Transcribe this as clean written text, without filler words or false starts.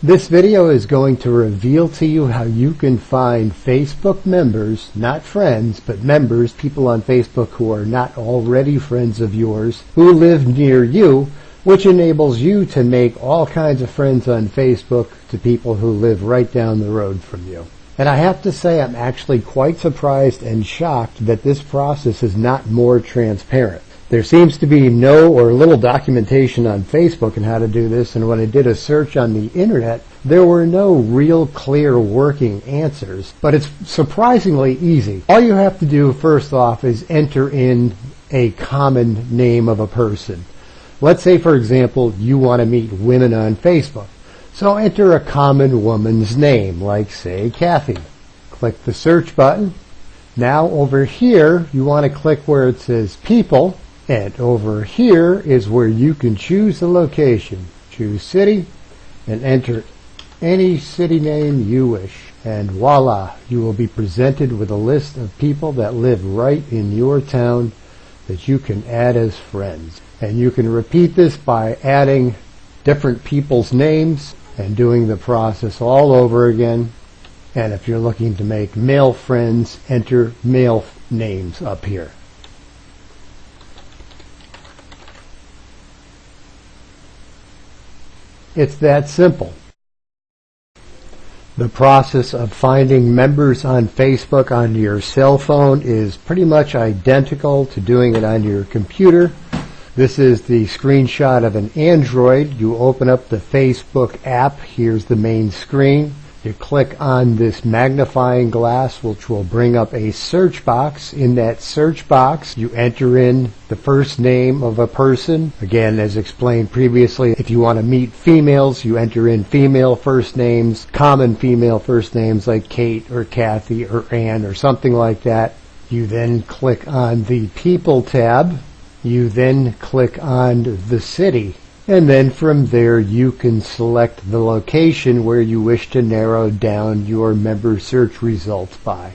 This video is going to reveal to you how you can find Facebook members, not friends, but members, people on Facebook who are not already friends of yours, who live near you, which enables you to make all kinds of friends on Facebook to people who live right down the road from you. And I have to say I'm actually quite surprised and shocked that this process is not more transparent. There seems to be no or little documentation on Facebook on how to do this, and when I did a search on the internet, there were no real clear working answers, but it's surprisingly easy. All you have to do first off is enter in a common name of a person. Let's say, for example, you want to meet women on Facebook. So enter a common woman's name, like say Kathy. Click the search button. Now over here, you want to click where it says people. And over here is where you can choose the location. Choose city and enter any city name you wish. And voila, you will be presented with a list of people that live right in your town that you can add as friends. And you can repeat this by adding different people's names and doing the process all over again. And if you're looking to make male friends, enter male names up here. It's that simple. The process of finding members on Facebook on your cell phone is pretty much identical to doing it on your computer. This is the screenshot of an Android. You open up the Facebook app. Here's the main screen. You click on this magnifying glass, which will bring up a search box. In that search box, you enter in the first name of a person. Again, as explained previously, if you want to meet females, you enter in female first names, common female first names like Kate or Kathy or Ann or something like that. You then click on the People tab. You then click on the city. And then from there you can select the location where you wish to narrow down your member search results by.